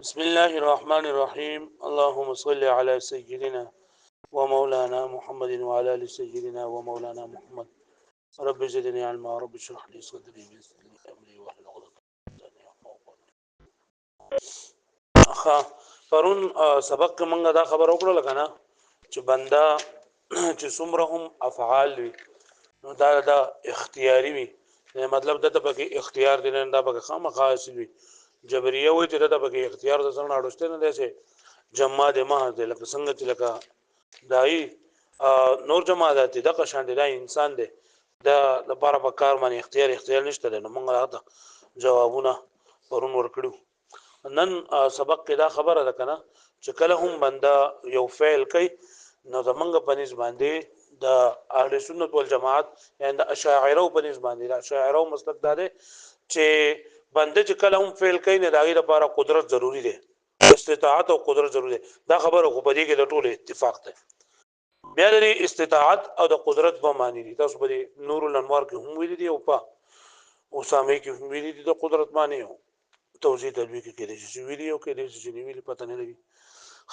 بسم الله الرحمن الرحيم اللهم صل على سيدنا ومولانا محمد وعلى ال سيدنا ومولانا محمد رب زدني علما رب اشرح لي صدري ويسر لي امري واحلل عقدة من لساني يفقهوا قولي. اخا پرون سبق کې مونږه دا خبر وکړه کنه چې بندا چې څومره هم افعال وي نو دا اختیاري وي مطلب دته پکې اختیار دي نه دا پکې خامخا حاصل وي جبريه وي چې دته پکې اختیار د څنګه اړوسته نه دي چې جمع د ما د لکه څنګه چې لکه دای نور جماعت دي دغه شان دي انسان دي د لپاره په کار باندې اختیار نشته نو موږ راته جوابونه پرون ورکړو نن سبق کې دا خبره ده کنه چې کله هم بندا یو فعل کوي نو زمونږ په نسبت باندې د اهل سنت والجماعت یعنی د اشاعره په نسبت باندې د اشاعره مسلک دا ده چې بنده چې کله هم فعل کوي نه دغه لپاره قدرت ضروری ده استطاعت او قدرت ضروری ده دا خبره خو په دې کې د ټول اتفاق ده بیا لري استطاعت او د قدرت په معنی دي تاسو په نور الانوار کې هم ویلي دي او په اسامه کې هم ویلي دي د قدرت معنی او توضیح تدوی کې کېږي چې ویلي او کې دې چې ویلي پته نه لګي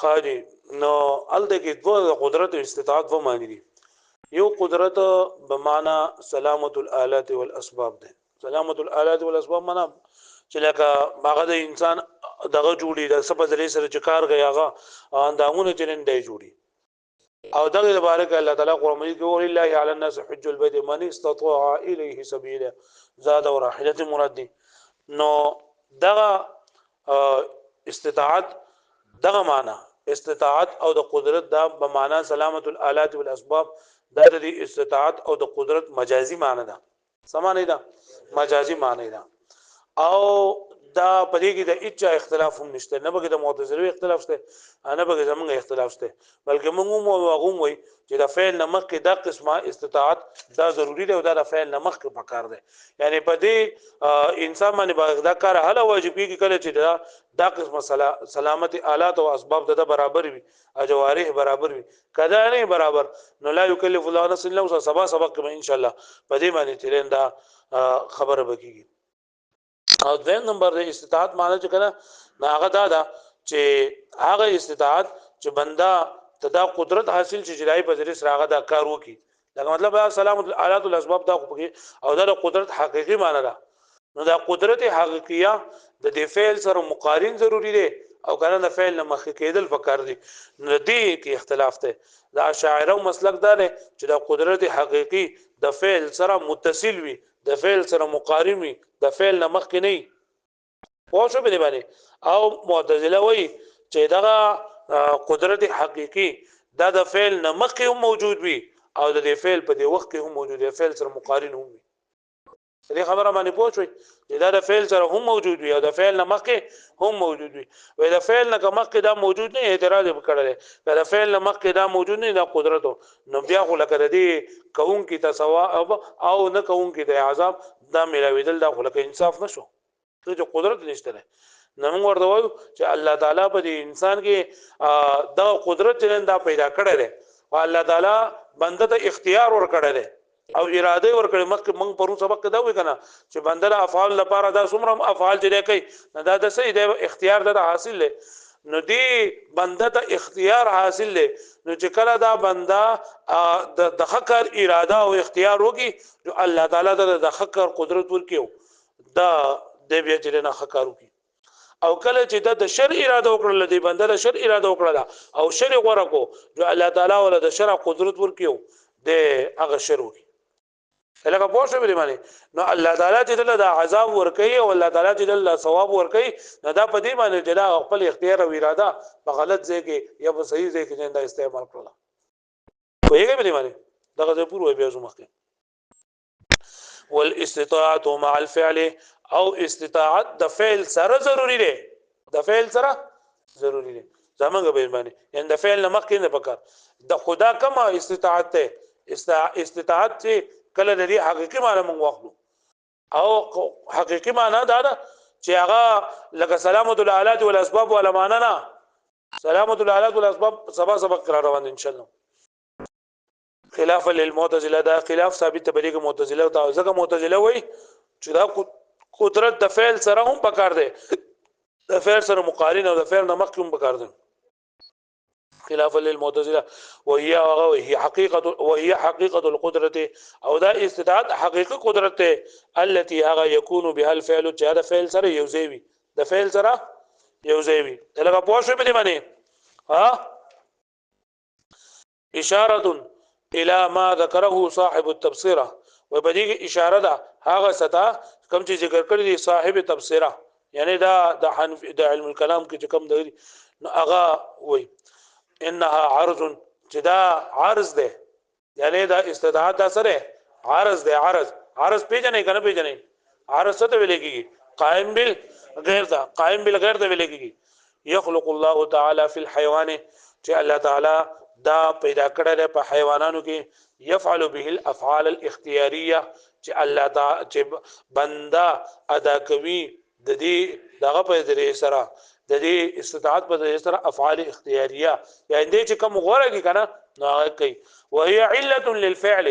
خاجي نو ال دغه دوه قدرت او استطاعت په معنی دي یو قدرت بمعنى سلامت الالات والاسباب ده سلامت الالات والاسباب معنا چې لکه هغه د انسان دغه جوړي د سبب ذریعہ سره چې کار غیاغه اندامونه چنن دی جوړي او دغه مبارک الله تعالی قرآن مجید کې ویل الله علی الناس حج البيت من استطاع الیه سبیلا زاد وراحله مراد دي نو دغه استطاعت دغه معنا استطاعت او د قدرت دا به معنا سلامت الالات والاسباب دا د استطاعت او د قدرت مجازي معنی ده سمانه ده مجازي معنی ده او دا پدې کې د اچا اختلاف هم نشته نه بګي د معتزله اختلاف شته نه بګي زمونږ اختلاف شته بلکې موږ مو واغوم وي چې د فعل نمخ کې د قسمه استطاعت دا ضروری دی او دا فعل نمخ کې پکار دی یعنی په دې انسان باندې دا کار هله واجبې کې کله چې دا قسمه سلامت آلات او اسباب د برابر وي اجوارح برابر وي کدا نه برابر نو لا یکلف الله نفسا الا وسعها سبق ان شاء الله په دې باندې تلنده خبره بکیږي او دویم نمبر د استطاعت معنی چې کنه هغه دا چې هغه استطاعت چې بندا تدا قدرت حاصل چې جلای په ذریعہ سره هغه دا کار وکي دا مطلب سلامت الالات والاسباب دا او دا قدرت حقيقي معنی ده نو دا قدرت حقيقيه د دې فعل سره مقارن ضروری دی او کنه د فعل نه مخ کېدل پکار دي نو دې کې اختلاف ده دا شاعرو مسلک دا دی چې دا قدرت حقيقي د فعل سره متصل وي د فعل سره مقارن وي د فعل نه مخ کې نه پوه شو به باندې او معتزله وایي چې دا قدرت حقيقي دا د فعل نه مخ کې هم موجود وي او د دې فعل په دې وخت کې هم موجود دی فعل سره مقارن هم وي دې خبره باندې پوه شئ چې دا د فعل سره هم موجود وي او د فعل نه مخ کې هم موجود وي وای د فعل نه مخ کې دا موجود نه اعتراض وکړل دا د فعل نه مخ کې دا موجود نه دا قدرت نو بیا خو لکه دې کون کی تسوا او نه کون کی د عذاب دا ملاویدل دا خو لکه انصاف نشو ته قدرت نشته نه موږ ورته وایو چې الله تعالی په دې انسان کې دا قدرت دا پیدا کړی دی او الله تعالی بنده ته اختیار ور کړی دی او اراده ور کړی مخکې موږ پرون سبق کې دا وی کنه چې بنده له افعال لپاره دا څومره افعال چې کوي دا د صحیح دی اختیار دا حاصل دی نو دی بنده ته اختیار حاصل دی نو چې کله دا بنده د حقر اراده او اختیار وکي جو الله تعالی د حقر قدرت ورکيو دا د بیا چې نه حقر وکي او کله چې د شر اراده وکړل دی بنده له شر اراده وکړه او شر غوړه کو جو الله تعالی ول د شر قدرت ورکيو د هغه شر وکي لکه پوه شو به معنی نو الله تعالی چې د عذاب ورکي او الله تعالی چې د ثواب ورکي نو دا په دې باندې چې دا خپل اختیار او اراده په غلط ځای کې یا په صحیح ځای کې دا استعمال کړل کویږي به معنی دا غوډه پوره بیا زمخه والاستطاعت مع الفعل او استطاعت د فعل سره ضروری دی د فعل سره ضروری دی زمونږ به معنی ان د فعل نه مخکې نه پکار د خدا کما استطاعت ته استطاعت چې کله د دې حقيقي معنی موږ واخلو او حقيقي معنی دا ده چې هغه لکه سلامت الالات والاسباب ولا معنی نه سلامت الالات والاسباب سبق روان ان شاء الله خلاف للمعتزله دا خلاف ثابت بلیغ معتزله او ځکه معتزله وای چې دا قدرت د فعل سره هم پکار دی د فعل سره مقارن او د فعل نه مخکې هم پکار دي خلافا للمعتزله وهي حقيقه القدره او دا استطاعت حقيقي قدرت التي هغه يكون بها الفعل چې دا فعل سره یوځوي د فعل سره یوځوي لکه پوه شو په دې باندې ها اشاره الى ما ذكره صاحب التبصره وبدې اشاره ده هغه ستا کوم چې ذکر کړی دی صاحب تبصره یعنی دا د حنف د علم الكلام کې کوم دی نو هغه وای انها عرض جدا عرض ده یعنی دا استطاعت دا سره عرض ده عرض پیژنې کنه پیژنې عرض څه ته ویل کیږي قائم بالغیر دا قائم بالغیر ته ویل کیږي يخلق الله تعالی فی الحيوان چې الله تعالی دا پیدا کړل په حیواناتو کې يفعل به الافعال الاختياريه چې الله تعالی چې بندا ادا کوي د دې دغه په ذریعہ سره د دې استطاعت په ذریعہ سره افعال اختیاریه یعنی دې چې کوم غوړه کی کنه نو هغه کوي وهي عله للفعل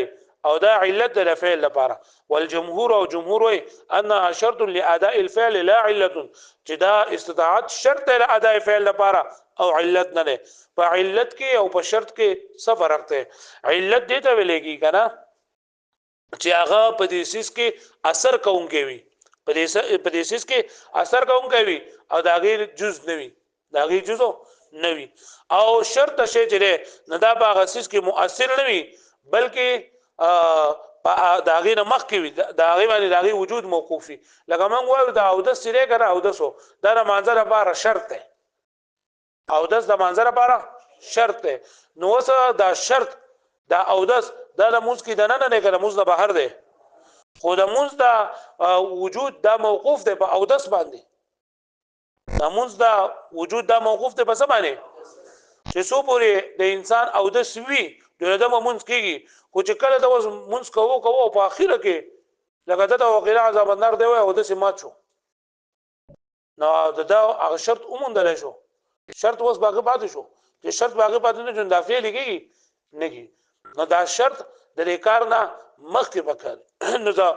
او دا علت د فعل لپاره والجمهور او جمهور وي انها شرط لاداء الفعل لا عله چې دا استطاعت شرط لاداء فعل لپاره او علت نه ده په علت کې او په شرط کې څه فرق ده علت دې ته ویلېږي کنه چې هغه په دې سیس کې اثر کوونکی وي په دې سیس کې اثر کوونکی وي او دا غیر جز نوي دا غیر جزو نوي او شرط شی چې نه دا باغ اساس کې مؤثر نوي بلکې دا غیر مخ کې وي دا غیر باندې دا غیر وجود موقوفي لکه موږ وایو دا او د سره کنه او د سو دا منظر لپاره شرط ده او د منظر لپاره شرط ده نو څه دا شرط دا او د موږ کې د نه کنه موږ د بهر ده خو د موږ دا وجود دا موقوف ده په او د باندې نمونز دا وجود دا موقوف ته په څه باندې چې سو پورې د انسان او د سوي د مونږ کېږي خو چې کله د مونږ کوو په اخیره کې لکه دا وغیره عذاب النار دی او د سمات شو نو دا هغه شرط اومندل شو شرط اوس باقي پاتې شو چې شرط باقي پاتې نه جون دافع لګي نه نو دا شرط د ریکار نه مخکې وکړ نو دا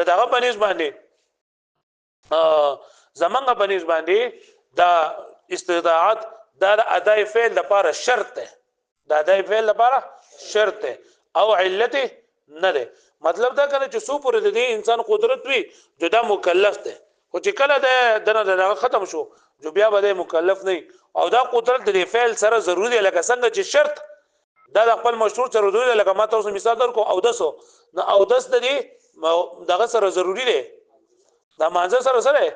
دغه بنیز باندې زمنګ بنیز باندې دا استطاعت دا اداء فعل لپاره شرط ده دا اداء فعل لپاره شرط ده او علت نه ده مطلب دا کنه چې سو پر د انسان قدرت وي جدا مکلف ده خو چې کله د ختم شو جو بیا به مکلف نه او دا قدرت د فعل سره ضروري دی لکه څنګه چې شرط دا د خپل مشروط سره ضروري دی لکه ما تاسو مثال درکو او دسو نو او دس د دې دغه سره ضروري دی دا مانځ سره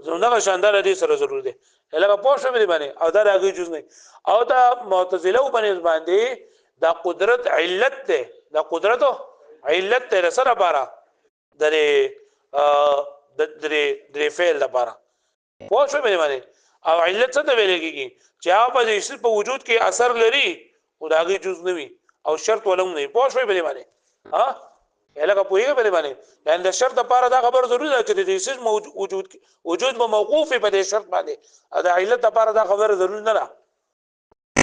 زمونږه شاندار دي سره ضروري دي لکه پوښتنه به باندې او دا راغی جز نه او دا معتزله باندې دا قدرت علت ده دا قدرت علت ته سره بارا د فعل لپاره پوښتنه به باندې او علت څه ته ویل کیږي چې هغه په دې په وجود کې اثر لري او دا غي جز نه وي او شرط ولوم نه پوښتنه به باندې ها لکه پوهیږي په باندې یعنی د شرط لپاره دا خبر ضروري ده چې د سیس وجود به موقوف په دې شرط باندې دا علت لپاره دا خبر ضروري نه ده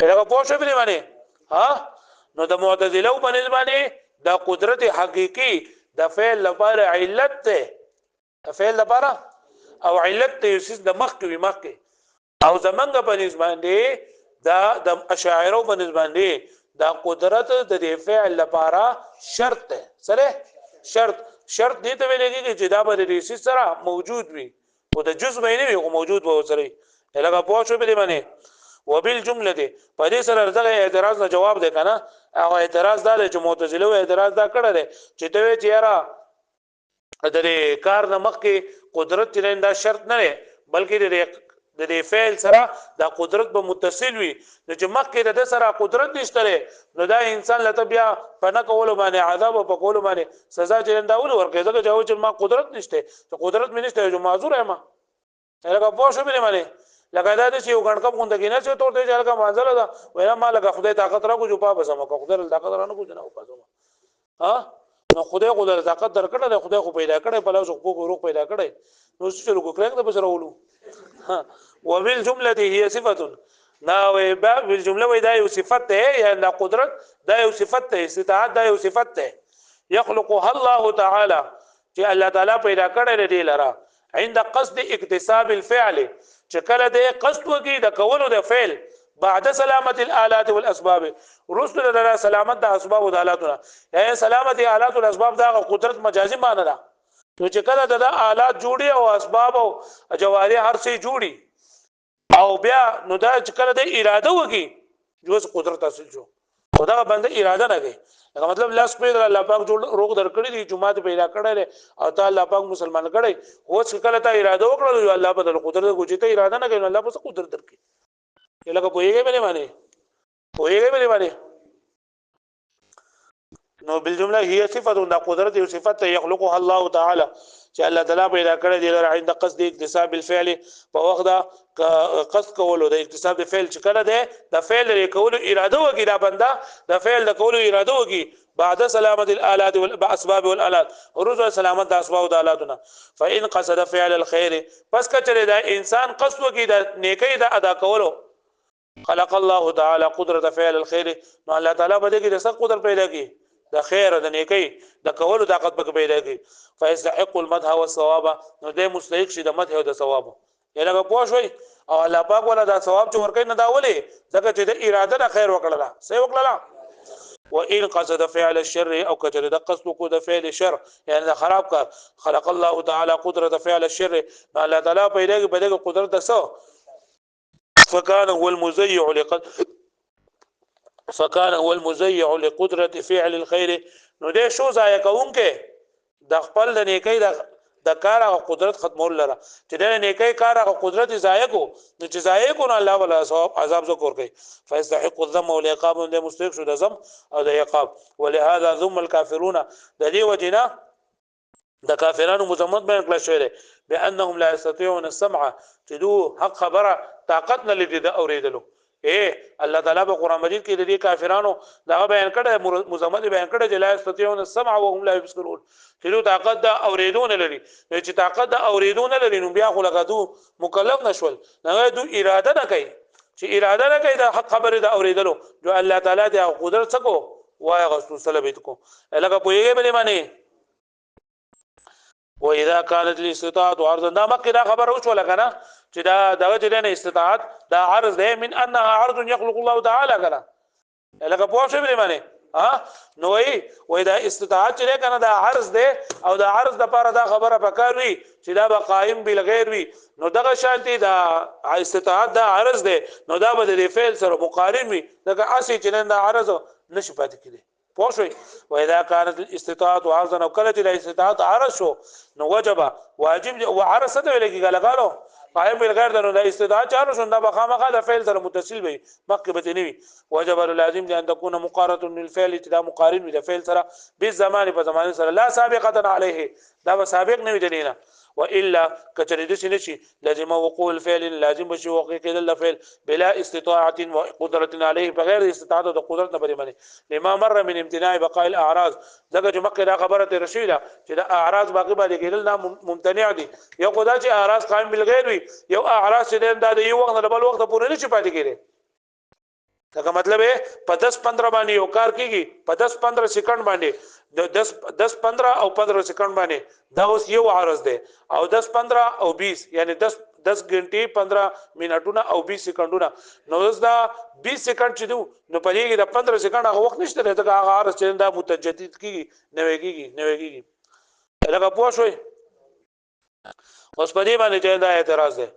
لکه پوه شو په باندې ها نو د معتزله باندې دا قدرت حقيقي د فعل لپاره علت ده فعل لپاره او علت ته سیس د مخ کې او زمنګ په باندې دا د اشاعره باندې دا قدرت د فعل لپاره شرط ده سره شرط دې ته ویل کېږي چې دا به د ریسي سره موجود وي او د جزء به نه وي او موجود به سره لکه پوه شو په دې باندې وبالجمله په دې سره دغه اعتراض نه جواب ده کنه هغه اعتراض دا چې معتزله اعتراض دا کړل چې ته چې یاره د کار نه مخکې قدرت ترين دا شرط نه بلکې د فعل سره دا قدرت به متصل وي چې مخکې د سره قدرت نشته نو دا انسان لته بیا پنه کول باندې عذاب په کول باندې سزا چرنداول ورکه ځکه چې ما قدرت نشته ته قدرت مې نشته جو معذور یم هغه پوه شو به معنی لکه دا چې یو غنکم غوندګی نه چې تورته چې هغه منځله دا وینا ما لکه خدای طاقت را کو جو پا بسم کو خدای طاقت را نه کو جنا پاسو نو خدای طاقت درکړه خدای خو پیدا کړي په لاسو کو روغ پیدا کړي نو څه لګو کړه د بسرولو وبالجمله هي صفه نو بالجمله ودا یو صفت ده یا لا قدرت دا یو صفت ده استطاعت دا یو صفت ده يخلقها الله تعالی چې الله تعالی پیدا کړی دی لرا عند قصد اکتساب الفعل چې کله د قصد وکي د کولو د فعل بعد سلامت الالات والاسباب رسل لنا سلامت د اسباب او د آلاتونه یا سلامت الالات والاسباب دا قدرت مجازي معنی ده نو چې کله د آلات جوړي او اسباب او جواري هر څه جوړي او بیا نو دا چې کله د اراده وکي جوز قدرت حاصل شو خدا بنده اراده نه کوي دا مطلب لاس په الله پاک جوړ روغ درکړي دي جمعه پیدا کړل او تعالی پاک مسلمان کړي اوس کله ته اراده وکړل الله په قدرت کوجته اراده نه کوي الله په قدرت درکړي لکه پوهیږي به نه معنی نو بالجمله هي صفه د قدرت او صفت يخلقها الله تعالی چې الله تعالی پیدا کړی دی لره عند قصد اکتساب الفعل په وخت دا قصد کولو د اکتساب د فعل چې کله ده د فعل لري کولو اراده وکي دا بنده د فعل د کولو اراده وکي بعد سلامت الالات والاسباب والالات ورز سلامت د اسباب او د آلاتونه فان قصد فعل الخير پس کچره دا انسان قصد وکي د نیکی د ادا کولو خلق الله تعالی قدرت فعل الخير نو الله تعالی بده کې د څه قدرت پیدا کی د خیر د نیکی د کولو طاقت پک پیدا کی فیستحق المدح والثواب نو د مستحق شي د مدح او د ثواب یلګه پوښوي او الله پاک ولا دا ثواب چې ورکې نه داولې ځکه چې د اراده د خیر وکړه صحیح وکړه وان قصد فعل الشر او کجر د قصد کو د فعل شر یعنی د خراب کار خلق الله تعالی قدرت فعل الشر الله تعالی پیدا کی بده قدرت د سو فكان هو المزيع لقدرة فعل الخير نو دې شو ځای کوونکې د خپل د نیکی د کار او قدرت ختمول لره چې د نیکی کار او قدرت ضایع کو نو چې ضایع کو الله ولا ثواب عذاب ذکر کوي فيستحق الذم والعقاب د مستحق شو د ذم او د عقاب ولهذا ذم الكافرون د دې وجنا د کافرانو مذمت بیان کړل شوی دی بانهم لا يستطيعون السمع تدو حق خبره طاقت نه لري د اوریدلو الله تعالی په قران مجید کې د دې کافرانو دا بیان کړه مزمت بیان کړه چې لا استطيعون السمع وهم لا يبصرون چې طاقت دا اوریدون لري چې طاقت دا اوریدون لري نو بیا خو لګادو مکلف نشول نه دو اراده نه کوي چې اراده نه کوي د حق خبره دا اوریدلو جو الله تعالی د قدرت څخه وای غسل سلبیت کو لکه پویږي بلی معنی واذا كانت الاستطاعه عرضا دا مکه دا خبر اوس ولا کنه چې دا دغه چې نه استطاعت دا عرض ده من انها عرض يخلق الله تعالی کنه لکه پوه شو به معنی نو وای دا استطاعت چې کنه دا عرض ده او دا عرض د لپاره دا خبره پکار وي چې دا به قائم بالغیر وي نو دغه شانتي دا استطاعت دا عرض ده نو دا به د فعل سره مقارن وي دغه اسی چې دا عرض نشي پاتې کېږي پوښوي واذا كانت الاستطاعه عرضا او کله چې الاستطاعت عرض شو نو وجب واجب او عرض ته لګي غلغالو قائم بالغیر د استطاعت چارو شنده بخامخه د فعل سره متصل وي مخکې به نه وي وجب لازم دي ان تكون مقارنه للفعل ابتدا مقارن وي د فعل سره بالزمان په زمان سره لا سابقه عليه دا به سابق نه وي دلینا والا کچریدي شي لازم وقوع الفعل لازم بشي وقوع کېدل الفعل بلا استطاعه وقدره عليه بغیر استطاعت او قدرت نه بری لما مر من امتناع بقاء الاعراض دغه چې مکه دا خبره رشیده چې د اعراض باقی باندې کېدل نه ممتنع دي یو خدای چې اعراض قائم بالغیر وي یو اعراض چې د یو وخت نه بل وخت پورې نه پاتې کېږي دا مطلب په 10-15 باندې یو کار کیږي په 10-15 سکند باندې د 10-15 او 15 سکند باندې دا اوس یو عرض ده او 10-15 او 20 یعنی 10 غنټې 15 منټونه او 20 سکندونه نو دا 20 سکند چې نو پرېږي د 15 سکند هغه وخت نشته دا هغه عرض چې دا متجدد کیږي نوې کیږي لکه پوه شوي اوس په دې باندې چې دا اعتراض ده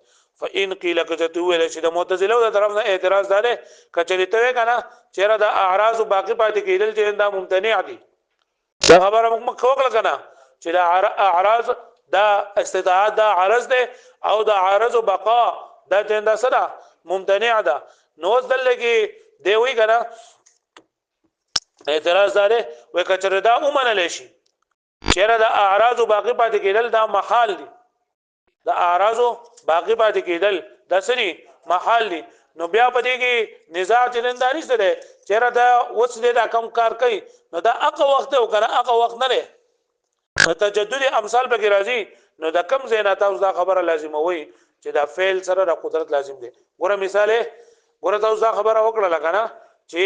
فإن قيل كتو ویل چې د معتزله د طرف نه اعتراض ده کچې ته کنه چیرې د اعراض باقی پاتې کېدل چې دا ممتنع دي دا خبره موږ کوکل کنه چې د اعراض دا استطاعت دا عرض ده او دا عرض او بقا دا څنګه سره ممتنع ده نو ځلګي دی وی کنه اعتراض ده وای کچې دا ومنل شي چیرې د اعراض باقی پاتې کېدل دا محال دي د اعراض باقی پاتې کېدل د سری محل دي نو بیا پدې کې نزاع چلنداري سره چیرې دا اوس دې دا کم کار کوي نو دا هغه وخت او کنه هغه وخت نه لري تجدد امثال به راځي نو دا کم زینا تاسو دا خبره لازم وي چې دا فعل سره د قدرت لازم دي ګوره مثال ګوره تاسو دا خبره وکړه لکنه چې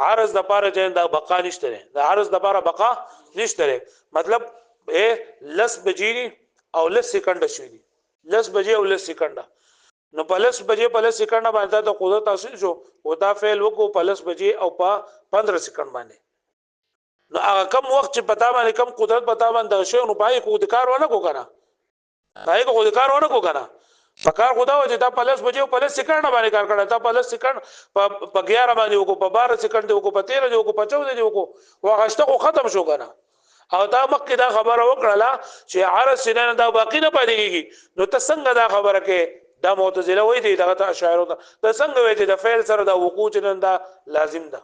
عرض د پاره چې دا بقا نشته دا عرض د پاره بقا نشته مطلب لس بجې او لس سکند شوي دي 10 بجې او 10 سکند نو پلس بجې پلس سکند باندې د قدرت حاصل شو او دا فعل وکړو پلس بجې او په 15 سکند باندې نو هغه کم وخت چې پتا باندې کم قدرت پتا باندې شو نو پای کو د کار ونه کو کنه پای کو د کار ونه کو کنه پکار خدا و چې دا پلس بجې او پلس سکند باندې کار کړه تا پلس سکند په 11 باندې وکړو په 12 سکند وکړو په 13 وکړو په 14 وکړو واغشته خو ختم شو کنه او دا مکه دا خبره وکړه چې عرض سینه دا باقی نه پاتې کیږي نو ته څنګه دا خبره کې دا معتزله وایي دي دغه اشاعره دا څنګه وایي چې د فعل سره د وقوع چنن دا لازم ده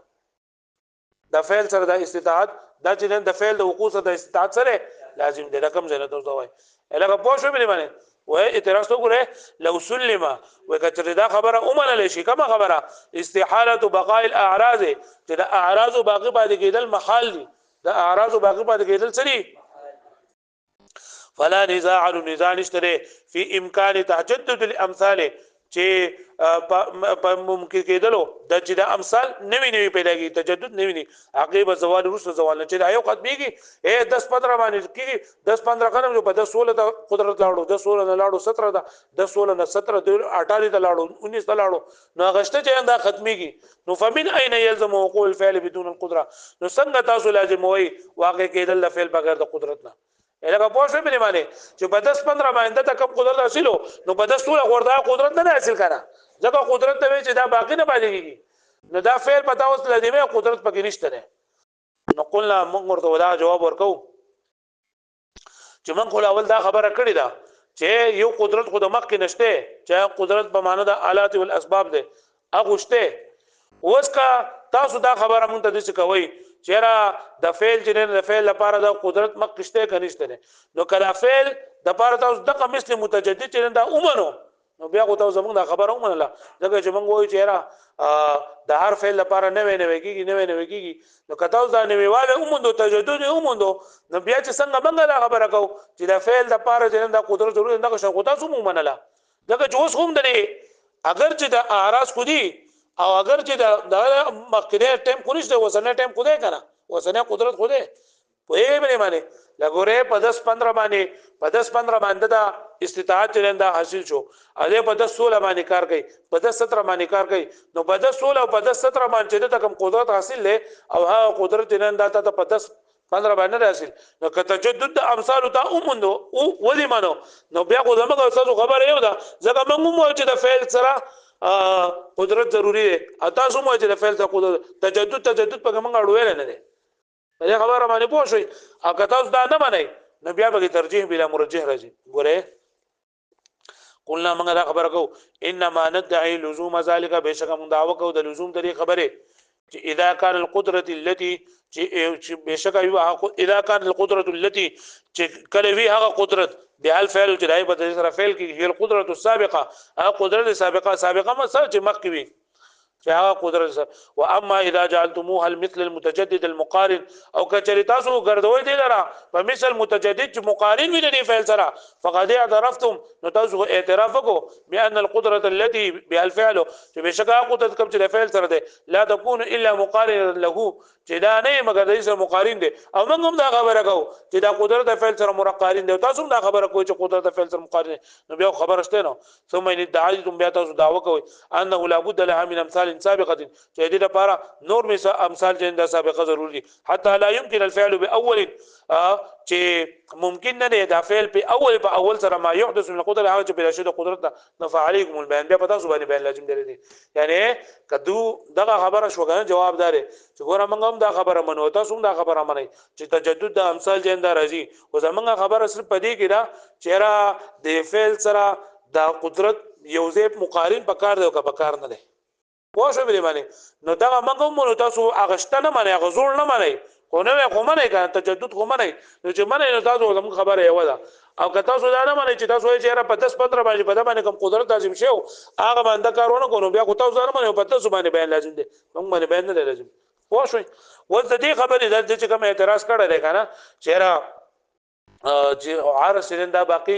د فعل سره د استطاعت دا چنن د فعل د وقوع سره د استطاعت سره لازم ده رقم زنه تاسو وایي الهغه پوه شو به باندې وای اعتراض تو ګره لو سلم وکړه دا خبره اومنه لشي کومه خبره استحاله بقاء الاعراض چې د اعراض باقی پاتې کېدل محال دي د اعراض باقی پاتې کېدل سری فلا نزاع نشته فی امکان تجدد الامثال چې ممکن کېدلو د چې د امثال نوی پیدا کی تجدد نوی عقیب زوال رسل زوال چې دا یو ختميږي 10 15 باندې کیږي 10 15 قدم جو په 10 16 د قدرت لاړو 10 16 نه لاړو 17 دا 10 16 نه 17 د 18 ته لاړو 19 ته لاړو نو غشته چې دا ختميږي نو فمن اين يلزم وقوع الفعل بدون القدره نو څنګه تاسو لازم وي واقع کېدل د فعل بغیر د قدرت نه الهغه پوښتنه به معنی چې په 10 15 باندې ته کم قدرت حاصلو نو په 10 16 وردا قدرت نه حاصل کړه ځکه قدرت ته چې دا باقی نه پاتې کیږي نو دا فعل پتا اوس لدیمه قدرت پکې نشته نه نو قلنا موږ ورته ودا جواب ورکو چې موږ اول دا خبره کړې ده چې یو قدرت خود مخ کې نشته چې قدرت په معنی د آلات او الاسباب ده هغه شته اوس کا تاسو دا خبره مونږ ته دې کوي چیرې د فعل جنن د فعل لپاره د قدرت مقشته کنيشته نو کله فعل د لپاره تاسو دغه مثل متجدد جنن دا اومنو نو بیا خو تاسو زمونږ د خبره اومنله ځکه چې موږ وایو چیرې د هر فعل لپاره نه کېږي نو کته اوس دا نویواله اومندو تجدد اومندو نو بیا چې څنګه موږ دا خبره کوو چې د فعل لپاره جنن د قدرت ضروري نه شو تاسو اومنله ځکه چې اوس هم درې اگر چې د اعراض خودي او اگر چې د مخکره ټیم خوريش د وسنه ټیم خوده کنه وسنه قدرت خوده په یې باندې معنی لګوره په 10 15 باندې دا استطاعت چرنده حاصل شو اده په 10 16 باندې کار کوي په 10 17 باندې کار کوي نو په 10 16 او په 10 17 باندې د کم قدرت حاصل له او ها قدرت چرنده ته په 10 15 باندې حاصل نو که تجدد امثال ته اومندو او ولي مانو نو بیا خو زموږ تاسو خبر یو ده ځکه موږ مو چې د فعل سره قدرت ضروری ده تاسو مو چې د فعل ته قدرت تجدد په موږ اړول نه ده دا خبره باندې پوه شئ او که تاسو دا نه منئ نو بیا به ترجیح بلا مرجح راځي ګوره قلنا موږ دا خبره کو انما ندعي لزوم ذلك بشک موږ دعوه کو د لزوم د خبره چې اذا كان القدره التي چې بشک اذا كان القدره التي چې کله وی هغه قدرت بیا الفعل چې دای په سره فعل کې هي القدره السابقه هغه قدرت سابقه ما سره چې مخ کې چې هغه قدرت و اما اذا جعلتموها المثل المتجدد المقارن او کچری تاسو ګرځوي دي لرا په مثل متجدد چې مقارن وي د فعل سره فقد اعترفتم نو تاسو اعتراف وکړو بان القدره التي بها الفعل چې بشکا قدرت کوم چې د فعل سره ده لا تكون الا مقارن له چې دا نه مګر د سره مقارن دي او موږ هم دا خبره کوو چې دا قدرت د فعل سره مقارن دي تاسو هم دا خبره کوئ چې قدرت د فعل سره مقارن نو بیا خبره شته نو ثم ان دعيتم بیا تاسو دعوه کوئ انه لابد لها من امثال سابقه چې دې لپاره نور مثال امثال جنده سابقه ضروري حتى لا يمكن الفعل باول چې ممکن نه دی دا فعل په اول سره ما يحدث من القدره هغه چې بلا شده قدرت نه فعليكم البيان بیا پتا سو باندې بیان لازم دی یعنی کدو دغه خبره شوګنه جوابدار چې ګوره موږ هم دا خبره منو تاسو هم دا خبره منئ چې تجدد د امثال جنده راځي او زمونږ خبره صرف پدې کې دا چې د فعل سره د قدرت یوځای مقارن پکار دی او پکار نه دی پوه شو به باندې نو دا موږ مونږ تاسو اغشته نه منئ غزور نه منئ خو نه خو منئ کنه تجدد خو منئ نو چې منئ نو تاسو زموږ خبره یو ده او که تاسو دا نه منئ چې تاسو یې چیرې په 10 15 باندې په باندې کوم قدرت لازم شي هغه باندې کارونه کوو بیا خو تاسو نه منئ په تاسو باندې بیان لازم دي موږ باندې بیان نه لازم پوه شو و د دې خبرې د چې کوم اعتراض کړی دی کنه چیرې چې عارض سرنده باقی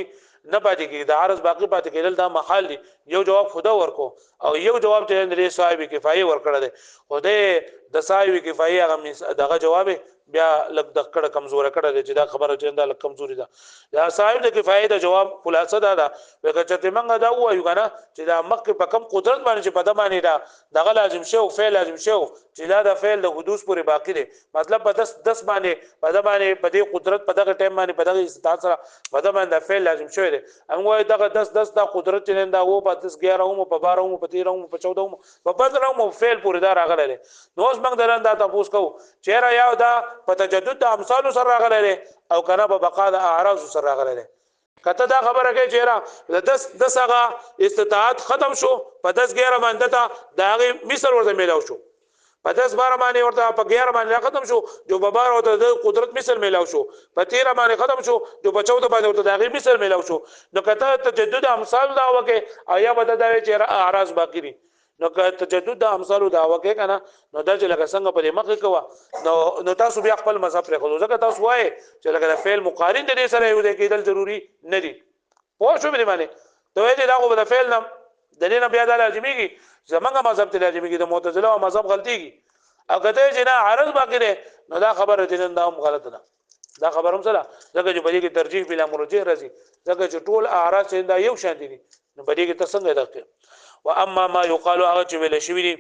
نه پاتې کیږي د عارض باقی پاتې کېدل دا محال دي یو جواب خدا ورکو او یو جواب چې د صاحب کفایه ورکړه ده خدای د صاحب کفایه هغه دغه جواب بیا لک د کړه کمزور کړه چې دا خبره چې دا لک کمزوري ده دا صاحب د کفایه د جواب خلاصه ده وکړه چې منګه دا وایو کنه چې دا مخ په کم قدرت باندې چې په د باندې دا دغه لازم شو فعل لازم شو چې دا د فعل د حدوث پورې باقی دی مطلب په 10 باندې په د باندې په دې قدرت په دغه ټیم باندې په دغه استطاعت سره په د باندې فعل لازم شوی دی هم وایي دغه 10 دا قدرت چې دا وو په 10 11 هم په 12 هم په 13 هم په 14 هم په 15 هم فعل پورې دا راغلی دی نو اوس موږ درنده تاسو کو چیرې یو دا په تجدد د امثال سره راغلی دی او کنه په بقا د اعراض سره راغلی دی کته دا خبره کوي چیرې د 10 هغه استطاعت ختم شو په 10 11 باندې ته دا مثال ورته میلاو شو په 10 12 باندې ورته په 11 باندې ختم شو جو په 12 ورته د قدرت مثال میلاو شو په 13 باندې ختم شو جو په 14 باندې ورته دا مثال میلاو شو نو کته تجدد امثال دا وکي او یا بد دا چیرې اعراض باقی دي نو که تجدد د امثال دا وکي کنه نو دا چې لکه څنګه په مخه کوه نو تاسو بیا خپل مذهب پرې خلوځه که تاسو وایي چې لکه د فعل مقارن د دې سره یو د کېدل ضروری نه دي پوه شو به باندې ته وایي دا خو د فعل نه د دې نه بیا د لازميږي زمونږ مذهب ته لازميږي د معتزله او مذهب غلطيږي او کته چې نه عارض باقی ده نو دا خبره چې دا هم غلط ده دا خبره هم سره ځکه چې په دې کې ترجیح بلا مرجح راځي ځکه چې ټول اعراض دا یو شان دي نو په دې کې څنګه ده واما ما يقال هغه چې ویل شوی دي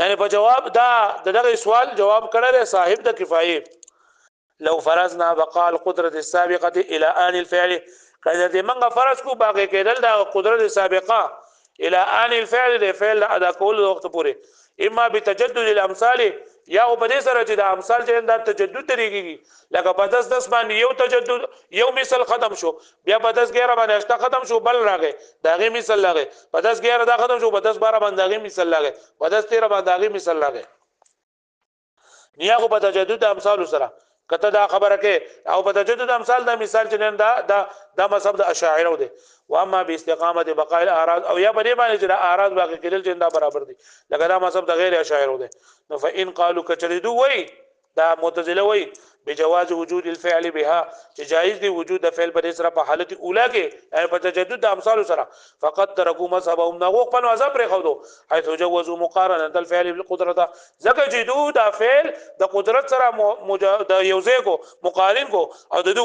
یعنی په جواب دا دغه سوال جواب کړل صاحب د کفایه لو فرضنا بقاء القدره السابقه الى ان الفعل کله دې منګه فرض کو باقي کېدل د قدرت سابقه الى ان الفعل د فعل ادا کول وخت پورې اما بتجدد الامثال یا په دې سره چې د امثال چې د تجدد طریقې لکه په 10 باندې یو تجدد یو مثال ختم شو بیا په 10 11 باندې اشته ختم شو بل راغی داغه مثال راغی په 10 11 دا ختم شو په 10 12 باندې داغه مثال راغی په 10 13 باندې داغه مثال راغی نیاغه په تجدد امثال سره کته دا خبره کې او په تجدد امثال دا مثال چې دا مذهب د اشاعره دی واما باستقامت بقاء الاعراض او یا بری باندې چې اعراض باقي کېدل چې دا برابر دي لکه دا مذهب د غیر اشاعره دی نو فإن قالوا کچریدو وای دا معتزله وای بجواز وجود الفعل بها جائز دی وجود د فعل په سره په حالت اوله کې یعنی په تجدد د امثال سره فقط ترکو مذهبهم نغو خپل مذهب پرې خو حيث جوزوا مقارنه الفعل بالقدره زکه جدو د فعل د قدرت سره د یوځای کو مقارن کو او د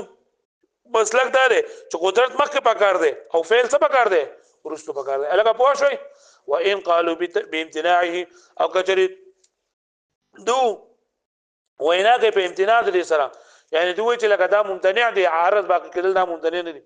مسلک دا دی چې قدرت مخکې پکار دی او فعل څه پکار دی ورستو پکار دی الګه پوه شئ وان قالوا بامتناعه او کچری دو وینا کې په امتناع دي سره یعنی دوی چې لکه دا ممتنع دي عارض باقي کېدل دا ممتنع نه دي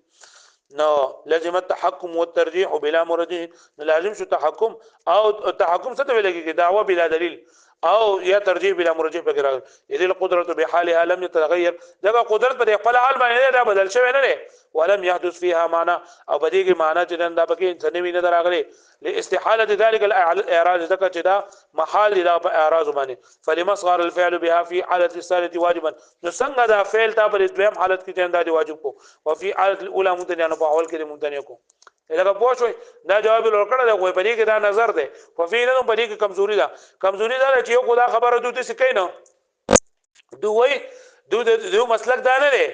نو لازم التحكم والترجيح بلا مرجح لازم شو تحكم او تحكم څه ته ویل کېږي دعوه بلا دلیل او یا ترجیح بلا مرجح پکې راغلی اذ القدره بحالها لم يتغير دا قدرت په خپل حال باندې دا بدل شوی نه دی ولم يحدث فيها معنى او بدی کې معنی چې دا پکې انساني نه راغلی لاستحاله ذلك الاعراض ذکر چې دا محال دا په اعراض باندې فلما صار الفعل بها في حاله الثالثه واجبا نو څنګه دا فعل تا په دویم حالت کې دا واجب کو او في حاله الاولى ممتنع په اول کې ممتنع کو لکه پوه شوي دا جواب ورکړه دا کوئی په دې کې دا نظر دی خو فعلا په دې کې کمزوري ده چې یو خدا خبره دوی څه کوي نو دوی مسلک دا نه دی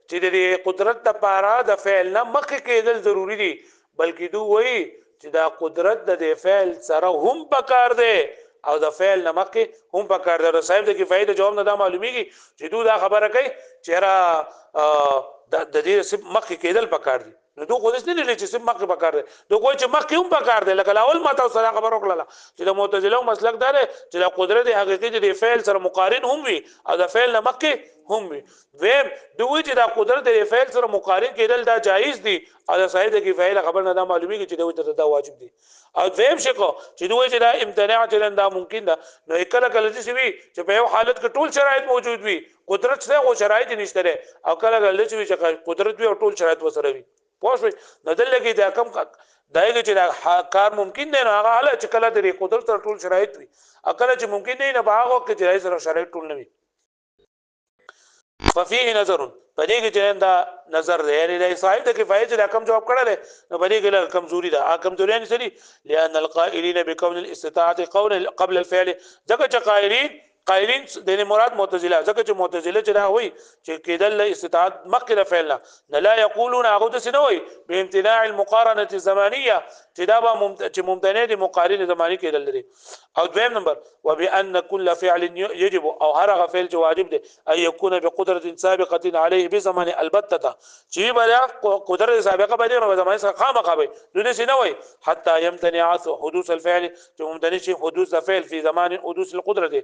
چې د قدرت لپاره د فعل نه مخکې کېدل ضروری دي بلکې دوی چې دا قدرت د فعل سره هم پکار دی او د فعل نه مخکې هم پکار دی صاحب د کفایت جواب نه دا معلومیږي چې دوی دا خبره کوي چې را د دې مخکې کېدل پکار دي نو دوی خو دې نه لري چې سم مخکې پکار دی دوی کوی چې مخکې هم پکار دی لکه اول ما تاسو سره خبر وکړه چې د معتزله مسلک دا دی چې د قدرت حقیقي د فعل سره مقارن هم وي او د فعل نه مخکې هم وي ویم دوی چې د قدرت د فعل سره مقارن کېدل دا جایز دي او د صحیح د کفایت خبر نه دا معلومیږي چې دوی ته دا واجب دي او ویم شکو چې دوی چې دا امتناع چلن دا ممکن ده نو کله کله چې وي چې په یو حالت کې ټول شرایط موجود وي قدرت څه او شرایط نشته او کله کله چې قدرت وي او ټول شرایط وسره وي پوه شئ نو دلته دا کم دایګه چې کار ممکن دی نو هغه حاله چې کله د قدرت سره ټول شرایط وي اکل چې ممکن دی نه باغو کې چې سره شرایط ټول نه وي ففيه نظر پدې کې چې دا نظر دی یعنی د صاحب د کفایت د کم جواب کړل نو پدې کې کمزوري ده کمزوري نه سړي لئن القائلين بكون الاستطاعه قبل الفعل ځکه چې قائلين قائلین د مراد معتزله ځکه چې معتزله چې دا وایي چې کېدل استطاعت مخکې د فعل نه لا یقولون هغه د سنوي بامتناع المقارنه الزمانيه چې دا به چې ممتنع دي مقارنه زماني کېدل لري او دویم نمبر وبان كل فعل يجب او هر هغه فعل چې واجب دي ان يكون بقدره سابقه عليه بزمان البته چې بیا قدرت سابقه باندې نو زمانه سره خامخا وي دوی سنوي حتى يمتنع حدوث الفعل چې ممتنع شي حدوث الفعل في زمان حدوث القدره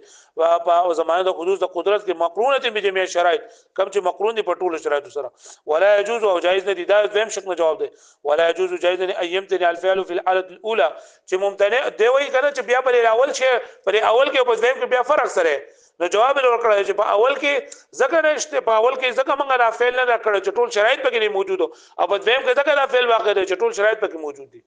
او زمانه د حدوث د قدرت کې مقرونه بجميع شرایط کم چې مقرون دي په ټولو شرایطو سره ولا يجوز او جائز نه دي دا دویم شکل جواب دی ولا يجوز جائز نه ان يمتنع الفعل في الحاله الاولى چې ممتنع دی وایي کنه چې بیا په اول شی پر اول کې په دویم کې بیا فرق سره نو جواب ورکړی چې په اول کې ځکه نشته په اول کې ځکه موږ دا فعل نه کړو چې ټول شرایط پکې نه موجود او په دویم کې ځکه دا فعل واقع دی چې ټول شرایط پکې موجود دي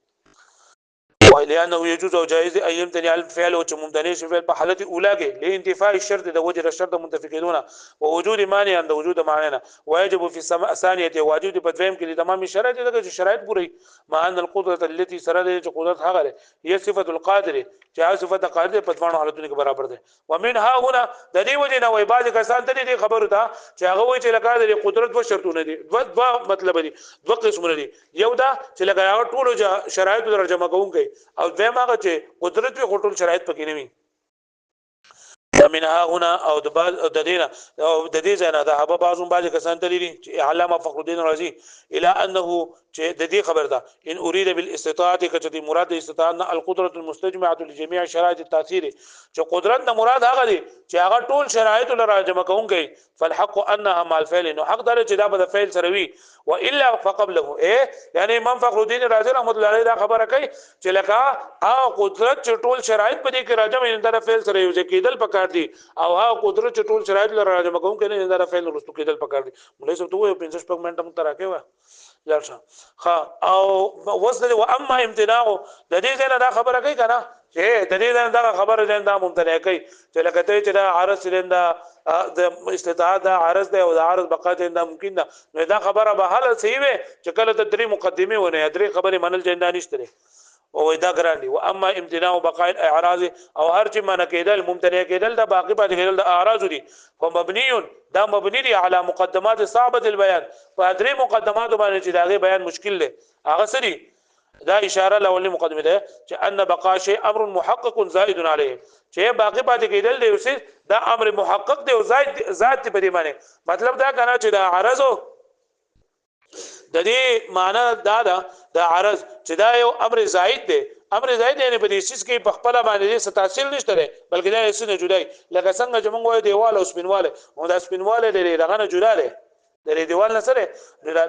ولانه يجوز او جائز ان يمتنع الفعل او ممتنع فعل په حالت اوله کې لانتفاء الشرط د وجه الشرط منتفقون ووجود مانع عند وجود مانع ويجب في الثانيه واجب په دویم کې تمام شرایط د شرایط پوری مع ان القدره التي سره د قدرت هغه هي صفه القادر چې صفه قادر په ځوانو حالتونو کې برابر ده ومنها هنا د دې وجه نه وای بعض کسان ته دې خبره ده چې هغه وایي چې لکه د قدرت و شرطونه دي دوه مطلب دي دوه قسمونه دي یو دا چې لکه ټول شرایط درجه مګون او دیم هغه چې قدرت په ټول شرایط پکې نه وي منها هنا او د دینه او د دې ځای نه د هغه بعضون بعض کسان ته لري چې علامه فخر الدین رازی الى انه چې د دې خبر ده ان اريد بالاستطاعت کچې مراد استطاعت القدره المستجمعه لجميع شرائط التاثير چې قدرت نه مراد هغه دي چې هغه ټول شرایط لره جمع کوونکی فالحق انها مع الفعل انه حق دار چې دا به فعل سره وي والا فقبله یعنی امام فخر الدین رازی رحمت الله علیه دا خبره کوي چې لکه او قدرت چې ټول شرایط په دې کې راځم ان دا فعل سره یو کېدل پکار دي او هغه قدرت چې ټول شرایط لره راځم کوم کې نه دا فعل رستو کېدل پکار دي مولوی صاحب ته 15 پګمنټ هم تراکه و لاړه ها او وصل و اما امتناع د دې ځای دا خبره کوي کنه چې د دې دا خبره ده دا ممتنع کوي چې لکه ته چې دا عارض لندا د استطاعت دا عارض ده او د عارض بقا ده ممکن ده نو دا خبره به حل صحیح وي چې کله ته درې مقدمه ونه درې خبره منل جندا نشته او دا ګران دي و اما امتناع بقاء الاعراض او هر چې منع کېدل ممتنع کېدل دا باقی پاتې کېدل د اعراض دي فمبني دا مبني دي على مقدمات صعبه البيان فادري مقدمات باندې چې داغه بیان مشکل دی هغه سری دا اشاره لولي مقدمه ده چې ان بقاء شيء امر محقق زائد عليه چې باقی پاتې کېدل دی اوس دا امر محقق دی او زائد ذات په دې معنی مطلب دا کنه چې دا عرض د دې معنی دا د عرض چې دا یو امر زائد دی امر زائد نه په دې شیز کې په خپل باندې څه تاثیر نشته بلکې دا یې نه جدای لکه څنګه چې موږ وایو دیوال او سپینواله او دا سپینواله دی دغه نه جدا دی د دیوال نه سره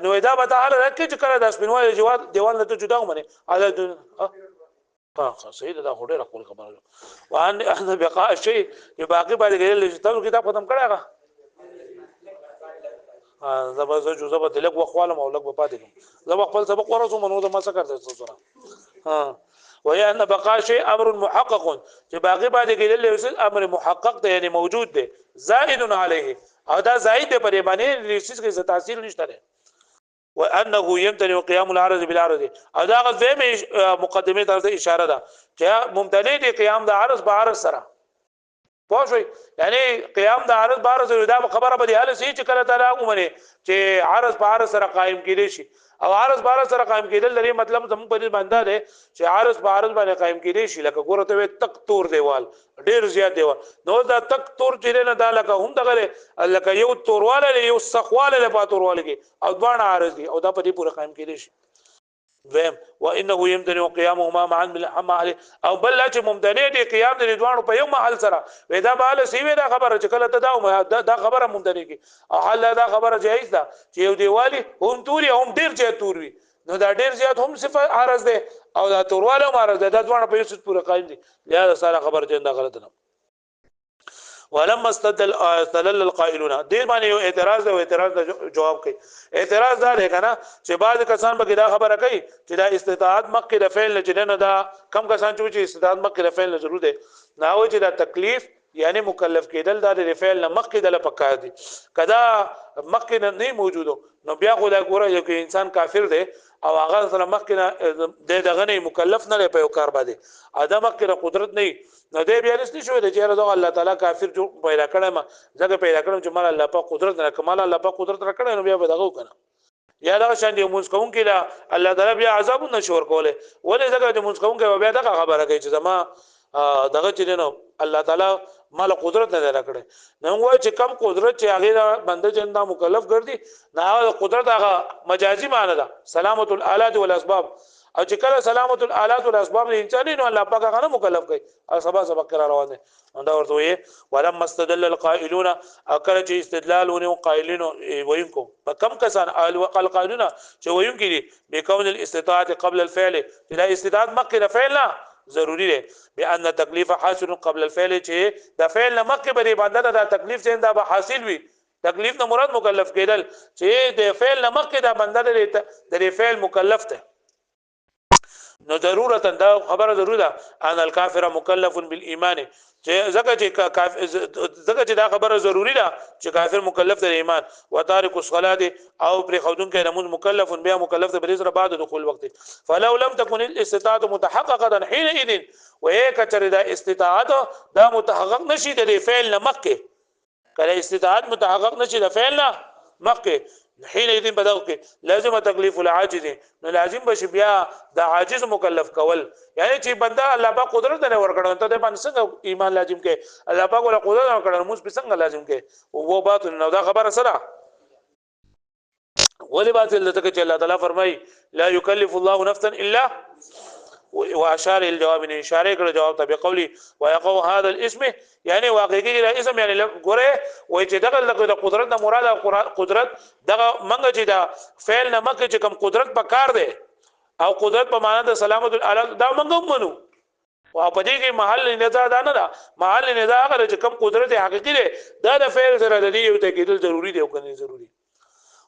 نو دا به تعالی راکې چې کله د سپینواله دیوال نه ته جدا ومنه صحیح دا خوري راکول خبره وان احنا بقاء شيء باقي باندې کېدل چې تاسو کتاب ختم کړه زبر زو زبر تلک وخوالم او لک پاتې کوم زبر خپل سبق ورسوم نو د ما څه کړته سره وهي ان بقاء شيء امر محقق چې باقي باندې کېدل امر محقق دی یعنی موجود دی زائد عليه او دا زائد دی پر باندې ریسس کې تاثیر نشته وانه يمتنع قيام العرض بالعرض او دا غوښمه مقدمه ته اشاره ده چې ممتنع دي قيام د عرض په عرض سره پوښوي یعنی قیام د عرض بارز دا خبره به حاله سي چې کله تعالی ومنه چې عرض په عرض سره قائم کېدی شي او عرض په عرض سره قائم کېدل لري مطلب زموږ په دې باندې ده چې عرض په عرض باندې قائم کېدی شي لکه ګورته تک تور دیوال ډیر زیات دیوال نو دا تک تور چې نه دا لکه هم دغه لکه یو تورواله یو سخواله له پاتورواله کې او دوه عرض دي او دا په دې پوره قائم کېدی شي وهم وانه يمتنع قيامهما معا بالحمل او بل لا چې ممتنع دي قيام د دوانو په یو محل سره ودا بالا سیوی دا خبره چې کله ته دا خبره ممتنع کی او حل دا خبره جایز ده چې یو دیوالی هم توري هم ډیر چې توري نو دا ډیر زیات هم صفه عارض ده او دا تورواله عارض ده دا دوانو په یو څه پوره قائم دي لہذا سره خبره جنده غلط نه ولما استدل القائلون دې باندې یو اعتراض او اعتراض جواب کوي اعتراض دا دی کنه چې بعض کسان به دا خبره کوي چې دا استطاعت مکه د فعل نه دا کم کسان چې استطاعت مکه د فعل نه ضرورت دی نه و چې دا تکلیف یعنی مکلف کېدل د فعل نه مخکې د پکار دي کدا مخکې نه موجودو نو بیا خو دا ګوره یو انسان کافر دی او هغه سره مخکې د دغه نه مکلف نه په یو کار باندې ادم مخکې قدرت نه نو دی بیا نشي شوی د چیرې الله تعالی کافر جو پیدا کړم ځکه پیدا کړم چې مال الله په قدرت نه کمال الله په قدرت را کړی نو بیا به دغه وکنه یا دا شان دی موږ کوم کې دا الله تعالی بیا عذاب نشور کوله ولې ځکه چې موږ کوم کې بیا دغه خبره کوي چې زما دغه چې نو الله تعالی مال قدرت نه راکړي نو وای چې کم قدرت چې هغه بنده جندا مکلف ګرځي نه قدرت هغه مجازي معنی ده سلامت الالات والاسباب او چې کله سلامت الالات والاسباب نه انسان نو الله پاک هغه مکلف کوي او سبا کرا روان دي دا ورته وي ولما استدل القائلون اکل چې استدلال ونی قائلین وینکو فكم کسان القائلون چې وینکي دي بكون الاستطاعه قبل الفعل لا استطاعت مکه فعل نه ضروری دی بان تکلیف حاصل قبل الفعل چې د فعل نه مکه به عبادت دا تکلیف چې دا به حاصل وي تکلیف نه مراد مکلف کېدل چې د فعل نه مکه دا بنده د فعل مکلف ته نو ضرورت دا خبره ضروری ده ان الکافر مکلف بالایمان چې زکه چې دا خبره ضروری ده چې کافر مکلف د ایمان و تارک الصلاه او پر خودون کې نمون مکلف بیا مکلف د بریز بعد دخول وقت فلو لم تكن الاستطاعه متحققه حينئذ وهيك چر دا استطاعت دا متحقق نشي د فعل نه مکه کله استطاعت متحقق نشي د فعل نه مکه حينئذ بدو کې لازم تکلیف العاجز نو لازم بش بیا د عاجز مکلف کول یعنی چې بنده الله پاک قدرت نه ورکړو ته د باندې څنګه ایمان لازم کې الله پاک ولا قدرت نه ورکړو موږ په څنګه لازم کې او باطل نو دا خبره سره ولې باطل ته چې الله تعالی فرمای لا يكلف الله نفسا الا واشار الجواب ان اشاره کړ جواب ته بقولي ويقو هذا الاسم يعني واقعي کې اسم يعني ګوره وای چې دغه د قدرت نه مراد قدرت دغه منګه چې دا فعل نه مکه چې کوم قدرت په کار دی او قدرت په معنا د سلامت الالات دا منګه منو او په دې کې محل نزاع دا نه ده محل نزاع هغه چې کوم قدرت حقيقي دی دا د فعل سره د دې یو ته کېدل ضروری دی او کني ضروری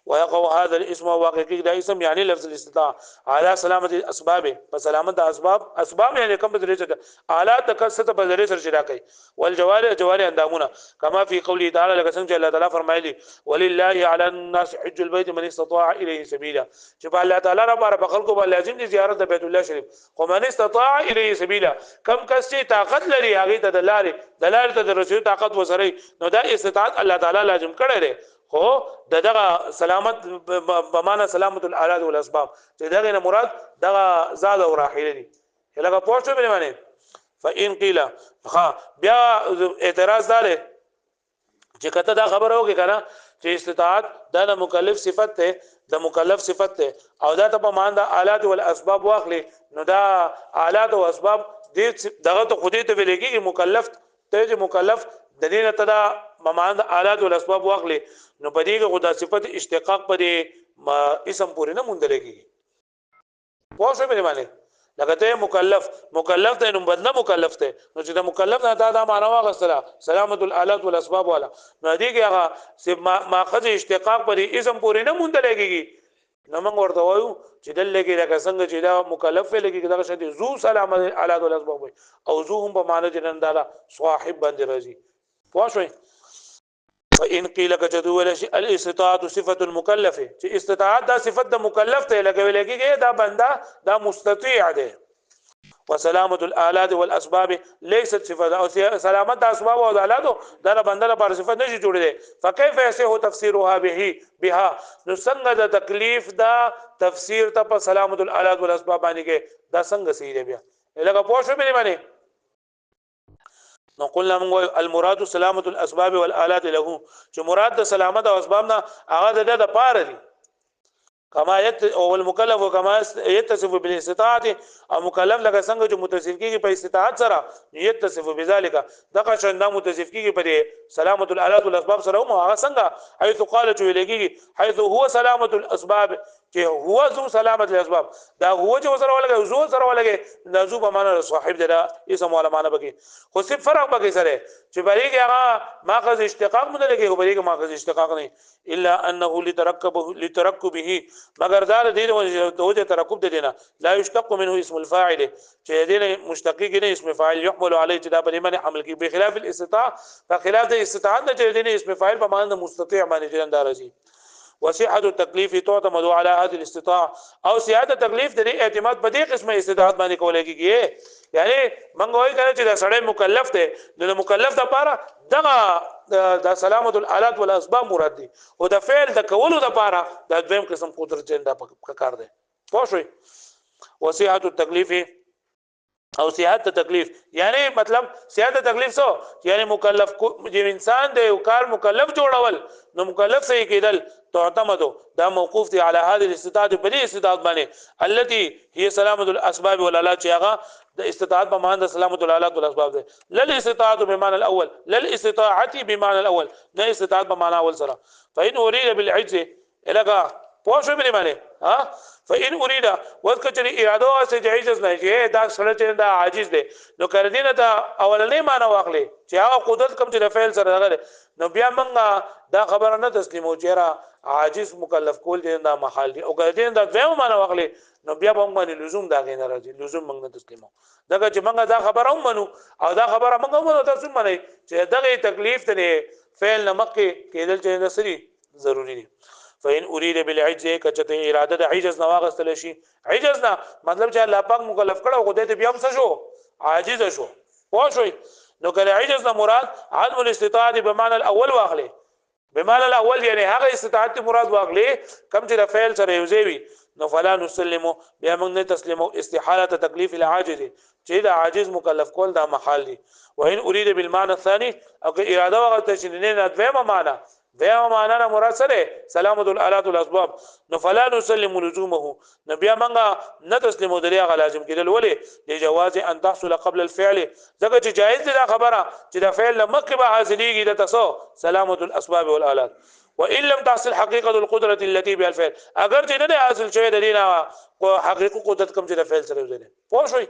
ويقع هذا الاسم واقعي دا اسم يعني لفظ الاستطاعه على سلامت الاسباب فسلامت اسباب يعني كم بدرجه آلات تکست بدرجه سره شدا کوي والجوارح اندامونه كما في قوله تعالى لك څنګه الله تعالی فرمایلی ولله على الناس حج البيت من استطاع اليه سبيلا چې الله تعالی رب خلکو به لازم دي زیارت د بیت الله شریف ومن استطاع اليه سبيلا کم کس چې طاقت لري هغه ته دلار ته د رسول طاقت وسره نو دا استطاعت الله تعالی لازم کړی دی خو دغه سلامت بمانه سلامت الالات والاسباب چې دغه نه مراد دغه زاد او راحله دي لکه پوښتنه به معنی فإن قيل بیا اعتراض دار چې کته دا خبره وکړه کنه چې استطاعت د مکلف صفت ته د مکلف صفت ته او دا ته په مان د آلات او اسباب واخلي نو دا آلات او اسباب دغه ته خودی ته ویلېږي مکلف ته چې مکلف د دې ته دا مان د آلات او اسباب واخلي نو په دې کې خدا صفت اشتقاق په دې اسم پورې نه مونږ لګي پوه شو به معنی لکه ته مکلف ته نو بدنه مکلف ته نو چې دا مکلف نه دا معنا واغسله سلامت الالات والاسباب والا نو دې کې هغه ماخذ اشتقاق په دې اسم پورې نه مونږ لګي نو موږ ورته وایو چې دلته کې لکه څنګه چې دا مکلف لګي دا شته ذو سلامت الالات والاسباب او ذو هم په معنی جنن دا صاحب باندې راځي پوه شو فإن قيل كجدول الاستطاعة صفة المكلف چې استطاعت دا صفت د مکلف ته لګي دا بنده دا مستطيع دی وسلامة الآلات والأسباب ليست صفة او سلامت د اسباب او آلات دا بنده لپاره صفت نشي جوړ دي فكيف يصح تفسيرها بها نو څنګه د تکلیف دا تفسیر ته په سلامت الآلات والأسباب باندې کې دا څنګه صحیح دی بیا لکه پوه شو به باندې نو قلنا من المراد سلامت الاسباب والآلات له چې مراد د سلامت او اسباب نه هغه د پاره دي کما او المکلف کما يتصف بالاستطاعه او مکلف لکه څنګه چې متصف کیږي په استطاعت سره يتصف بذلك دغه شنده متصف کیږي په سلامت الآلات والاسباب سره او هغه څنګه حيث قال چې لګي حيث هو سلامت الاسباب چې هو ذو سلامت الاسباب دا هو چې وسره ولګي زو سره ولګي دا زو په معنا صاحب دا اسم ولا معنا بګي خو صرف فرق بګي سره چې بریګه هغه ماخذ اشتقاق مونږ لګي او بریګه ماخذ اشتقاق نه الا انه لتركبه مگر دا دې وجه ترکب دینه لا يشتق منه اسم الفاعل چې دې مشتقي کې اسم فاعل يحمل عليه چې دا په معنی حمل کې بخلاف الاستطاعه فخلاف الاستطاعه چې دې اسم فاعل په معنی مستطيع معنی جن دارجي وصحه التكليف تعتمد على هذه الاستطاعه او صحه التكليف د اعتماد په دې قسمه استطاعت باندې کولای کیږي یعنی منګ وایي کنه چې دا سړی مکلف دی نو مکلف د پاره دغه د سلامت الالات والاسباب مراد دي او د فعل د کولو د پاره د دویم قسم قدرت چنده کار دی پوه شئ وصحه التكليف او صحت تکلیف یعنی مطلب صحت تکلیف سو یعنی مکلف کو انسان دی او کار مکلف جوړول نو مکلف صحیح کېدل تعتمد دا موقوف دي على هذه الاستطاعت بلی استطاعت باندې التي هي سلامت الاسباب والالات چې هغه د استطاعت په معنی د سلامت الالات والاسباب ده لل استطاعت بمعنى الاول لل استطاعت بمعنى الاول نه استطاعت په معنی اول سره فإن اريد بالعجز الګه پوه شو بلی معنی ها فإن اريد وذكر اراده سے عاجز نه چې دا سره چې دا عاجز دی نو کړدینه دا اولنې معنی واخلې چې هغه قدرت کم چې د فعل سره راغله نو بیا موږ دا خبره نه تسلیمو چې را عاجز مکلف کول دي دا محال دي او کړدینه دا دویم معنی واخلې نو بیا موږ باندې لزوم دا غي نه راځي لزوم موږ نه تسلیمو دا چې موږ دا خبره هم منو او دا خبره موږ هم تاسو منئ چې دغه تکلیف ته فعل نمکه کېدل چې د سری ضروری دي فإن اريد بالعجز کچته اراده د عجز نه واغستل شي عجز نه مطلب چې الله پاک مکلف کړه خو دې ته بیا هم څه شو عاجز شو پوه شئ نو کله عجز نه مراد عدم الاستطاعت بمعنى الاول واغله بمعنى الاول یعنی هغه استطاعت مراد واغله کم چې د فعل سره یوځوي نو فلا نسلم بیا موږ نه تسلیمو استحاله تکلیف العاجز چې دا عاجز مکلف کول دا محال دي وان اريد بالمعنى الثاني او اراده واغته چې نه دویمه معنی دغه معنا نه مراد سره سلامت الالات والاسباب نو فلا نسلم لزومه نبي منغا نه تسلیمو دریا لازم کېدل ولې لجواز ان تحصل قبل الفعل ځکه چې جائز دي دا خبره چې د فعل لمکه به حاصلېږي د تاسو سلامت الاسباب والالات وان لم تحصل حقيقه القدره التي بالفعل اگر چې نه حاصل شوی د دینه حقيقه قدرت کم چې د فعل سره وزنه پوه شئ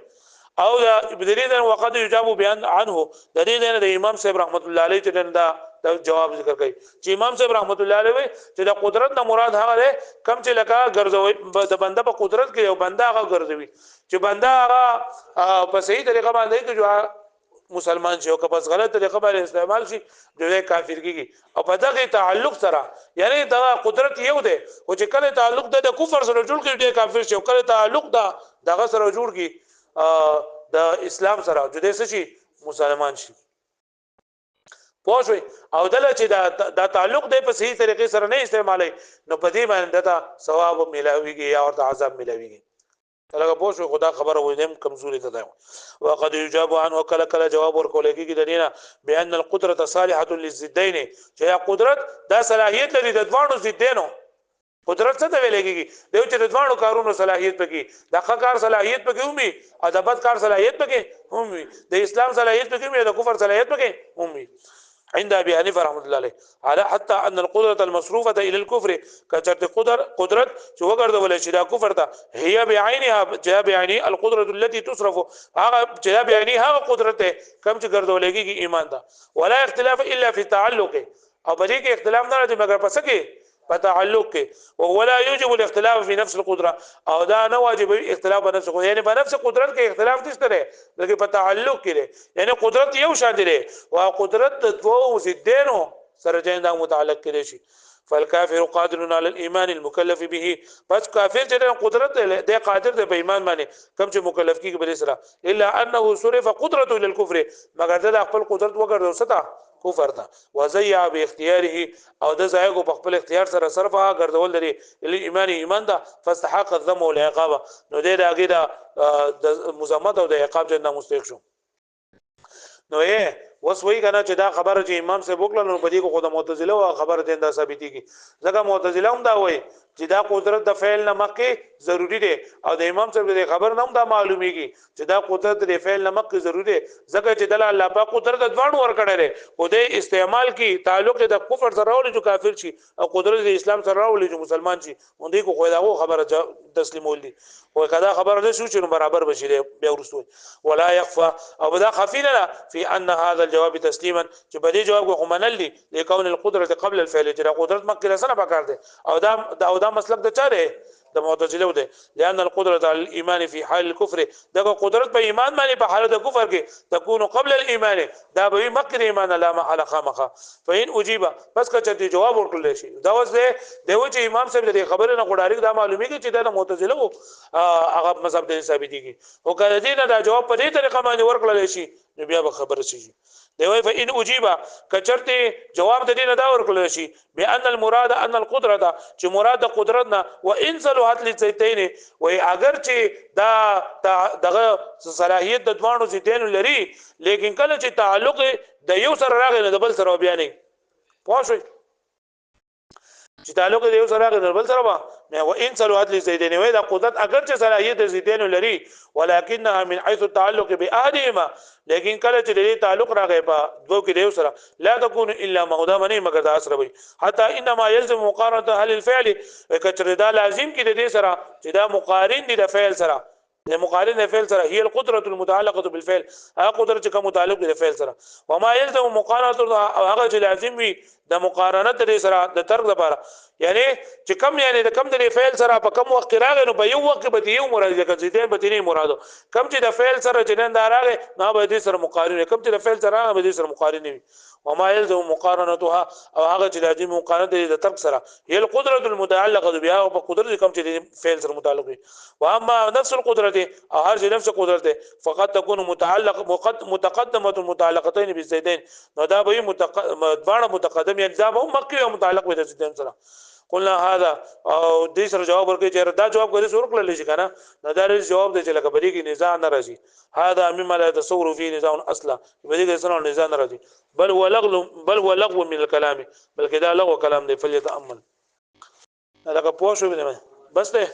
او بدلیل وقد يجاب بیان عنه د دې د امام صاحب رحمت الله علیه چې دا جواب ذکر کوي چې امام صاحب رحمت الله علیه چې د قدرت نه مراد هغه ده کم چې لکه ګرځوي د بنده په قدرت کې یو بنده هغه ګرځوي چې بنده هغه په صحیح طریقه باندې کې جو مسلمان شي او که پس غلط طریقه باندې استعمال شي دوی کافر کیږي او په دغه تعلق سره یعنی دا قدرت یو ده او چې کله تعلق د کفر سره جوړ کړي کافر شي او کله تعلق دغه سره جوړ کی د اسلام سره جدي شي مسلمان شي پوه شئ او دله چې دا تعلق دی په صحیح طریقې سره نه استعمالي نو په دې باندې دا ثواب ملاويږي یا ورته عذاب ملاويږي لکه پوه شو خدا خبره وینم کمزوري ده وقد يجاب عنه کله کله جواب ورکول کېږي د دینه بان القدره صالحه للزدين چې قدرت دا صلاحيت لري د دوانو زدينو قدرت څه ته ویل کېږي دوی چې د دوانو کارونو صلاحيت پکې د کار صلاحيت پکې همي او د بد کار صلاحيت پکې همي د اسلام صلاحيت پکې همي د کفر صلاحيت پکې همي عند ابي حنيفه رحمه الله عليه على حتى ان القدره المصروفه الى الكفر كثرت قدرت چې وګرځول شي دا کفر ته هي بعينها جاء بعيني القدره التي تصرف هغه جاء بعيني هغه قدرت کم چې ګرځولېږي ایمان ته ولا اختلاف الا في تعلق او بلې کې اختلاف نه راځي مګر پس کې په تعلق کې ولا يوجب الاختلاف في نفس القدره او دا نه واجب اختلاف په نفس قدرت یعنی په نفس قدرت کې اختلاف نشته دی بلکې په تعلق کې دی یعنی قدرت یو شان دی او قدرت د دوه زدينو سره جندا متعلق کړي شي فالكافر قادر على الايمان المكلف به پس کافر چې قدرت دی قادر دی په ایمان باندې کوم چې مکلف کیږي بل سره الا انه صرف قدرته للكفر مگر دا خپل قدرت وګرځو ستا کفر ته وزيع باختياره او د زایغو په خپل اختیار سره صرفه ګرځول لري ایمان ده فاستحق الذم والعقاب نو دې داګه د مزمت او د عقاب جنه مستحق شو نو یې وسوي کنه چې دا خبره چې امام سے وکړل نو بدی کو خود معتزله او خبره دیندا ثابتي کی ځکه معتزله هم دا وایي چې دا قدرت د فعل نه مخکې ضروری دی او د امام صاحب د خبر نه هم دا معلومیږي چې دا قدرت د فعل نه مخکې ضروری دی ځکه چې د الله پاک قدرت د ځوان ور کړی دی او د استعمال کی تعلق د کفر سره راولي چې کافر شي او قدرت د اسلام سره راولي چې مسلمان شي اون دی کو خو دا خبره تسلیمول دي او کدا خبره ده شو چې برابر بشي بیا ورسول ولا يخفى او دا خفينا في ان هذا الجواب تسليما چې په دې جواب کو منل دي لكون القدره قبل الفعل چې قدرت مخکې سره پکار دي او دا مسلک د چاره د معتزله ده لأن القدرة على الإيمان في حال الكفر دا قدرت په ایمان باندې په حالت د کفر کې تكون قبل الإيمان دا به مخکې ایمان لا محل خامخه فإن أجيب بس کچې جواب ورکړل شي دا وځ ده چې امام صاحب د خبره نه غوډاري دا معلومیږي چې د معتزله هغه مذهب د ثابتيږي او کله دې دا جواب په دې طریقه باندې ورکړل شي بیا به خبره شي دی وای فإن أجيب کچرته جواب د دې نه دا ورکړل شي بأن المراد ان القدرة چې مراد د قدرت نه وان صلحت للزيتين وای اگر چې دا دغه صلاحيت د دوانو زیتین لري لیکن کله چې تعلق د یو سره راغلی د بل سره بیا نه پوښوي چې تعلق د یو سره راغلی د بل سره نه وان صلحت للزيتين وای دا قدرت اگر چې صلاحيت د زیتین لري ولكنها من حيث التعلق باحدهما لیکن کله چې د تعلق راغی په دوه کې دیو سره لا تكون الا موضوع منی مگر دا اثر وي حتى انما يلزم مقارنه هل الفعل کچره دا لازم کې د دې سره چې دا مقارن دي د فعل سره د مقارن د فعل سره هي القدره المتعلقه بالفعل هغه قدرت چې کوم متعلق دي د فعل سره وما يلزم مقارنه هغه چې لازم وي د مقارنه د سره د ترک لپاره یعنی چې کم یعنی د کم د فعل سره په کم وخت راغی نو په یو وخت به یو مراد ځکه چې دې به نه مرادو کم چې د فعل سره چې نن راغی نو به دې سره مقارنه کم چې د فعل سره به دې سره مقارنه وي وما يلزم مقارنتها او هغه چې لازم مقارنه د ترک سره هي القدره المتعلقه بها او په قدرت کم چې د فعل سره متعلق وي واما نفس القدره او هر چې نفس قدرت فقط تكون متقدمه متعلقتين بالزيدين نو دا به متقدم یعنی دا به مکه متعلق وي د زیدین سره قلنا هذا او دې سره جواب ورکړي چې دا جواب غوړي سور کړل شي کنه دا د جواب دی چې لکه بری کې نزاع نه راځي هذا مما لا يتصور فيه نزاع اصلا بری کې سره نزاع نه راځي بل هو لغو من الكلام بلکې دا لغو کلام دی فليتامل لکه پوه شو بس ده